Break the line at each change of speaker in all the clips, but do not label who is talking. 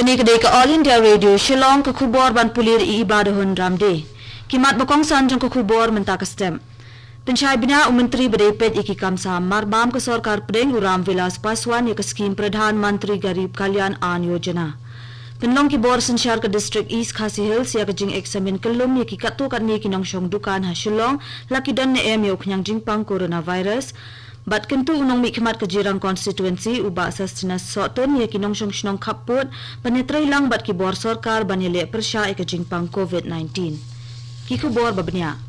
Kini kedai ke All India Radio Shillong ke kubor ban pulir ibadahun ramde. Kimat bakong san jong ke kubor mentah ke stem. Pensyai bina Menteri Berdepet iki kamsa marbam ke Sarkar Pedeng Uram Vilas Paswan ya ke skim Pradhan Mantri Garib Kalyan An Yojana. Penlong ki bor sensyar ke District East Khasi Hills ya ke jing eksamen kelum ya ki katu kat ni kinong syong dukan ha Shillong laki dan ne em yok nyang jingpang coronavirus. Bat kentu unong mikmat ke jirang constituency ubah sastina soton ya kinong syong syong kaput panetrai lang bat ki bor Sarkar ban ya le persya ke jingpang COVID-19. Ki bor babnya.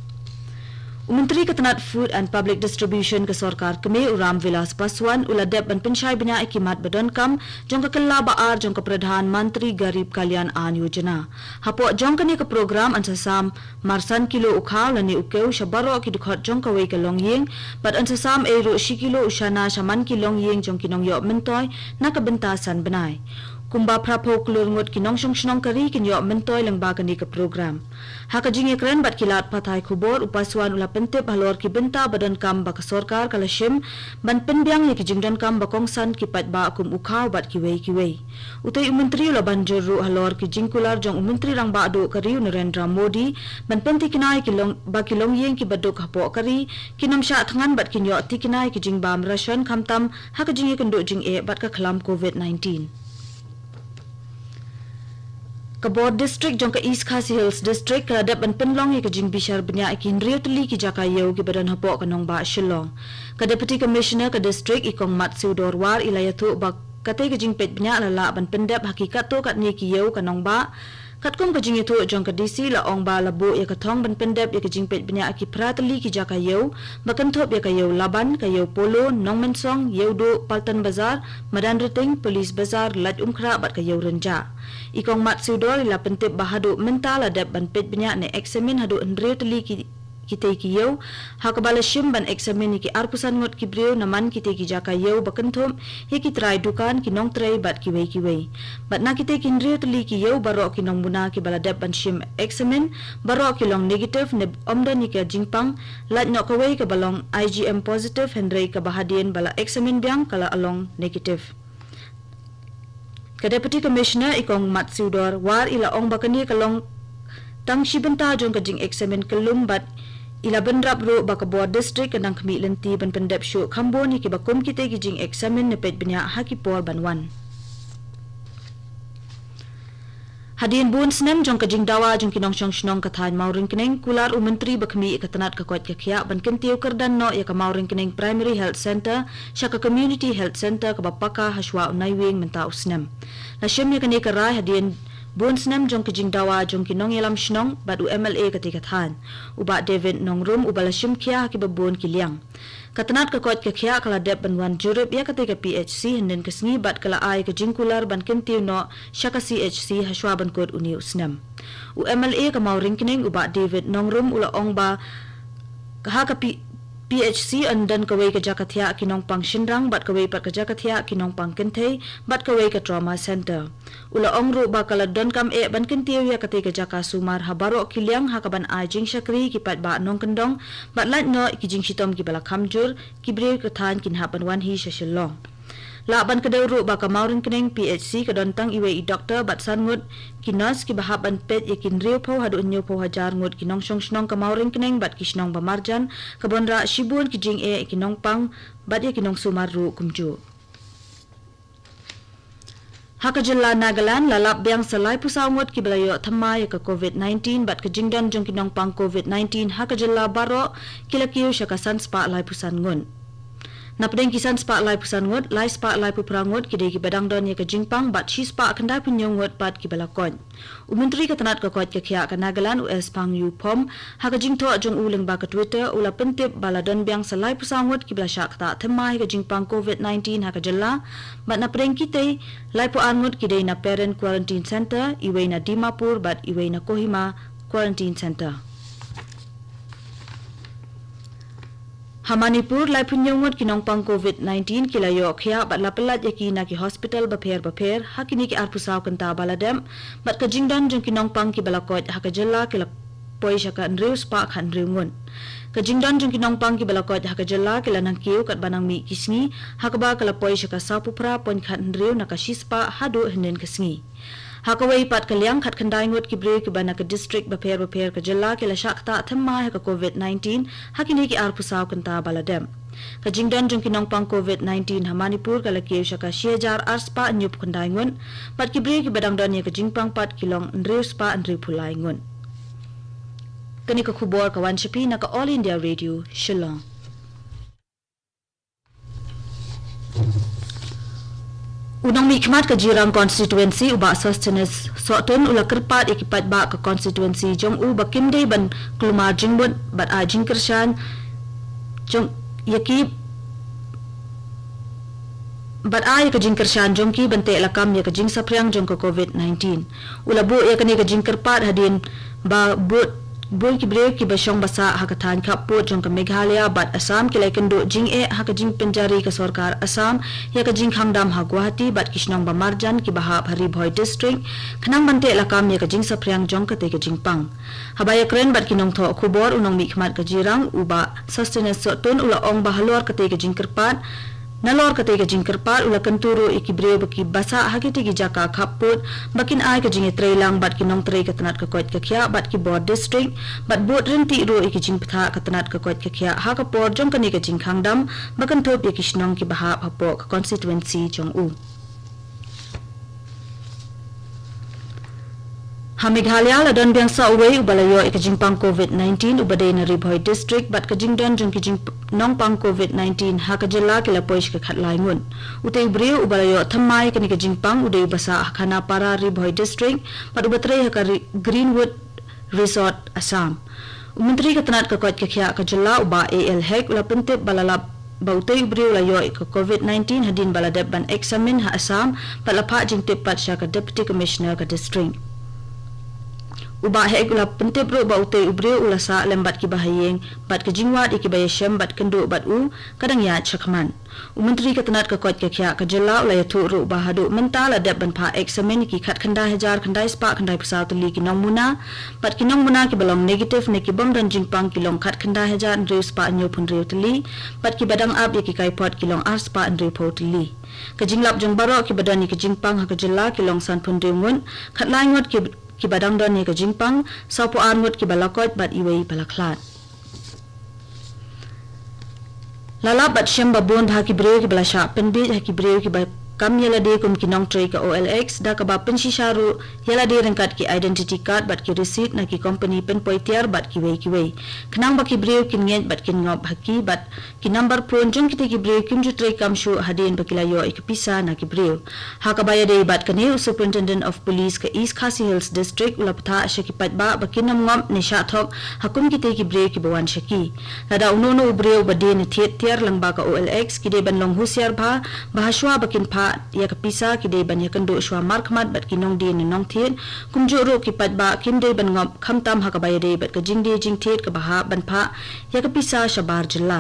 Menteri Ketenat Food and Public Distribution ke Sarkar Keme Uram Vilas Paswan uladep ban pensyai benya ikimat badonkam jong ke kela baar jong ke Pradhan Mantri Garib Kalyan An Yojana. Hapo jong ke ni ke program ansasam marsan kilo ukhaw lani ukeu shabaro ki dukhot jong ke wei ke longyeng bat ansasam ero shi kilo ushana shaman ki longyeng jong kinong yo mentoy na ke bentasan benai. Kumba prapo klur ngot kinong syong syong kari kinyo mentoy lang bagan ni ke program. Haka jingi keren bat kilat patai kubor upaswan ula pentip halor ki benta badan kam baka Sarkar kalashim ban penbiang ye ki jingdan kam bakongsan ki pat ba akum ukhaw bat ki wei. Utai Menteri ula banjur ru halor ki jingkular jong Menteri rang ba adu kari Narendra Modi ban penti kinai ki long ba ki long yeng ki baduk hapo kari kinam sya thangan bat kinyo ti kinai ki jingbam rasyon kamtam haka jingi kenduk jing e bat ka kelam COVID-19. Kabor District jong ke East Khasi Hills District keladap ban penlong ye ke jing bishar benya ikin riu teli ki jakayo ki badan hapok kanong ba Shillong. Ka Deputy Commissioner ke District ikong Mat Siudorwar ilayatu ba kate ke jing pet benya lala ban pendap hakikat tu kat ni ki yeu kanong ba. Katkum ke jing itu jong ke DC la ong ba labu ye katong ban pendap ye ke jing pet benya aki prateli ki jakayo bakentop ye kayo laban kayo polo nong mensong yeudo Paltan Bazar Madan Riting Police Bazar lat umkra bat kayo renja. Ikong Mat Siudor ila pentip bahadu mental adab ban pet banyak ne eksamen hadu enriu teli kita ki yau hakabala shim ban eksamen ki arpusan ngot ki brio naman kita ki jaka yau bakenthom he ki try dukan ki nong try bat ki wei bat na kita ki enriu teli ki yau baro ki nong buna ki baladab ban shim eksamen baro ki long negative ne omdan ni ka jingpang lat no ka wei ka balong IgM positive hendrai ka bahadien bala eksamen biang kala along negative. Ka Deputy Commissioner ikong Mat Siudor war ila ong bakani kalong tang shibenta jong kajing eksamen kelum bat ila bendrap ro bakabor district kanang kami lenti ban pendep syu kambo ni ki bakum kita kijing eksamen nepet benya hakipor banwan. Hadin bun snem jong kajing dawa jong kinong syong shnong kathan mauring keneng kular Menteri bakmi ikatanat kakwat kakya ban kentiu kerdan no ya ka mauring keneng Primary Health Center syaka Community Health Center ka bapaka haswa unaiwing mentau snem. La syem ya kani karai hadin bun snem jong kajing dawa jong kinong yalam shnong bat UMLA katikathan. Uba David nongrum ubala syem kya ki babun kiliang. Katanat kakwat kakya kala dep banwan jurup ya ketika PHC henden kesngi bat kala ai ke jingkular ban kentiu no syaka CHC haswa ban kod uni usnam. UMLA ka mauring kining uba David nongrum ula ong ba kahaka PHC andan kawai ka jakathya kinong pang shinrang bat kawai pat ka jakathya kinong pang kentei bat kawai ka trauma center. Ula ongru ba kala don kam e ban kentiu ya ketika jaka sumar habaro kiliang hakaban ajing syakri kipat ba nong kendong bat lat no kijing shitom ki bala kamjur kibre kathan kinhaban wan hi shashillong. La ban kadawru ba ka maurin keneng PHC ka dontang iwe i doktor bat san ngut kinos ki bahaban pet yakin riu pau hadu nyo pau hajar ngut kinong syong shnong ka maurin keneng bat kisnong bamarjan ka bonra shibun kijing e kinong pang bat yakinong sumaru kumju. Haka jilla Nagaland lalap biang salai pusaw ngut ki balayo thamay ka COVID-19 bat ka jingdan jong kinong pang COVID-19 haka jilla baro kilakiyo siya ka sanspa lai pusan ngun. Napadeng kisan spa lai pusan ngut, lai spa lai puprangut kidai ki badang don ya ka jingpang bat shi spa kendai punyong ngut bat ki balakon. Menteri Ketenat kakwat kakya ka Nagaland US pang yu pom haka jingto jong uling ba ka Twitter ula pentip baladon biang salai pusaw ngut ki balasak ta themai ka jingpang COVID-19 haka jalla bat napadeng kitai lai pu angut kidai na parent quarantine center iway na Dimapur bat iway na Kohima quarantine center. Hamanipur lai punyongot kinong pang COVID-19 kilayo kya bat lapelat yaki na ki hospital baper hakini ki arpusaw kanta baladem bat ka jingdan jong kinong pang ki balakot haka jalla kila poi syaka nriu spa kan nriu ngun. Ka jingdan jong kinong pang ki balakot haka jalla kila nang kiu kat banang mi kisngi haka ba kala poi syaka sapupra pon kan nriu na ka shispa hadu henen kesngi. Hakawai pat kaliang khat khandai ngot ki bre ki bana ka district baper ka jilla ki la shakta thamma ha ka COVID-19 hakini ki ar pusaw kanta baladem. Ka jingdan jong kinong pang COVID-19 ha Manipur ka lakiew siya ka 1000 arspa anyup khandai ngon pat ki bre ki badang don ye ka jingpang pat kilong nrew spa nrew pulai ngon. Kani ka khubor ka wanshapi na ka All India Radio Shillong. Unang mikmat ka jirang constituency uba sustenance soton ula kerpat ikipat ba ka constituency jong u bakinde ban klumar jingbot bat a jingkershan jong yaki bat a ka jingkershan jong ki bante lakam ya ka jing sapriang jong ka COVID-19 ula bu ya kani ka jingkerpat hadin ba bul ki breu ki basong basa hakathan khap po jong ka Meghalaya bat Assam ki laikan do jing haka jing penjari ka sarkar Assam ya ka jing khangdam ha Guwahati bat kishnong ba Marjan ki baha Bhari Bhoi district khanang bante lakam ya ka jing sapriang jong ka te ka jing pang habaya kren bat kinong tho khubor unong mi khmat ka jirang uba sustenance ton ula ong bahalor ka te ka jing kerpat nalor ka te ka jing kerpat ula kanturo ikibreu baki basa hakiti ki jaka khaput bakin ai ka jing trailang bat kinong trei ka tanat ka koit ka khya bat ki board district bat board renti ro iki jing patha ka tanat ka koit ka khya ha ka por jong ka ni ka jing khangdam bakan thop ya kishnong ki baha hapo ka constituency jong u ha Meghalaya la don biang sa away ubalayo ka jing pang COVID-19 ubade na Ribhoi district bat ka jing don jong ki jing nong pang COVID-19 ha ka jilla ki la poish ka khatlai ngun utei breu ubalayo thammai ka ni ka jing pang udei basa khana para Ribhoi district bat ubatre ha ka Greenwood Resort Assam Menteri ka tanat ka koit ka khya ka jilla uba AL Hek ula pentep balalap bautei breu la yo ka COVID-19 hadin baladep ban examine ha Assam palapa jing tip pat sya ka deputy commissioner ka district uba hek ula pentep ro ba utei ubreu ula sa lembat ki bahayeng bat ka jingwat iki bayashem bat kendo bat u kadang ya chakman menteri ka tanat ka koit ka khya ka jalla ula yathu ro ba hadu mentala dep ban pha examen ki khat khanda hajar khandai spa khandai pasal tuli ki nong muna bat ki nong muna ki balong negative ne ki bom dan jingpang ki long khat khanda hajar nrew spa anyo pun rew tuli bat ki badang ap ki kai pot ki long ar spa nrew po tuli ka jinglap jong baro ki badani ki jingpang ha ka jalla ki long san pun rew ngun khat lai ngot ki badang don ni ka jingpang sapo anwat ki balakot bat iwei balaklat lala bat shem babon bha ki breu ki balasha penbi ha ki breu ki ba kam yala de kum ki nong trei ka OLX da ka ba pensi sharu yala de rangkat ki identity card bat ki receipt na ki company pen poitiar bat ki wei khnang ba ki breu ki nget bat ki ngop haki bat ki number phone jong ki te ki breu kim ju trei kam shu hadin ba ki la yo ik pisa na ki breu ha ka ba ya de bat ka ne superintendent of police ka East Khasi Hills district ula patha shaki pat ba ki nam ngop ne sha thok hakum ki te ki breu ki bawan shaki lada unono breu ba de ne thiet tiar lang ba ka OLX ki de ban long husiar bha bahashwa bakin pha ya ka pisa ki de ban ya kando shwa markmat bat ki nong de ne nong thiet kum jo ro ki pat ba kim de ban ngop khamtam ha ka ba ya de bat ka jing de jing thiet ka baha ban pha ya ka pisa shabar jilla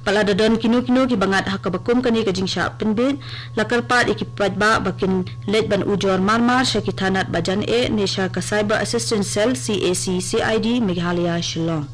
palada don kino ki bangat ha ka bakum kani ka jing sha penbet lakar pat iki pat ba bakin let ban ujor marmar shaki thanat bajan nesha ka cyber assistance cell CAC CID Meghalaya Shillong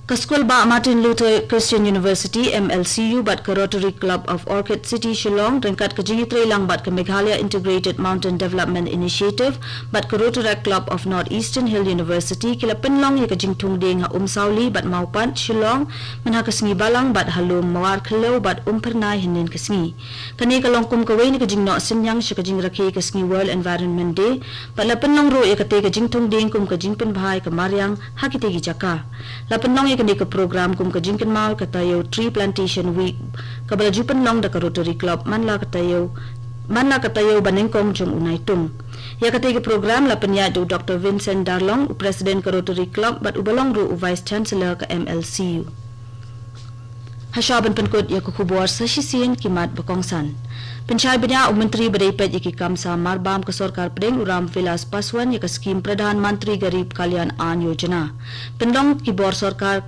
Kaskul ba Martin Luther Christian University MLCU bat ka Rotary Club of Orchid City Shillong rengkat ka jingitre lang bat ka Meghalaya Integrated Mountain Development Initiative bat ka Rotary Club of Northeastern Hill University kila penlong ya ka jingtung ding ha Sauli bat Maupan Shillong manha ka sngi balang bat halum mawar khlo bat pernai hinin ka sngi kani ka longkum ka wei ni ka jingno sinyang sha ka jing rakhi ka sngi World Environment Day bat la penlong ro ya ka te ka jingtung ding kum ka jingpen bhai ka Maryang ha ki te gi jaka la penlong kani ka program kum ka jingkan mal ka tayo tree plantation week ka bala jupan long da ka Rotary Club manla ka tayo banengkong jong unai tung ya ka te program la penya do Dr. Vincent Darlong president ka Rotary Club bat ubalong ro vice chancellor ka MLCU hashaban penkot ya kukubuar sa sisiyan kimat bakongsan Penchai bina Menteri Beripet iki kam sa marbam ke Sarkar Pedeng Uram Vilas Paswan ya ke skim Pradhan Mantri Garib Kalyan An Yojana. Pendong ki bor Sarkar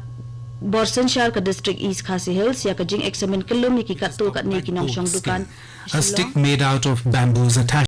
bor Senshar ke District East Khasi Hills ya ke jing examen kelum iki kat tu kat ni kinong syong dukan.
A stick made out of bamboo is attached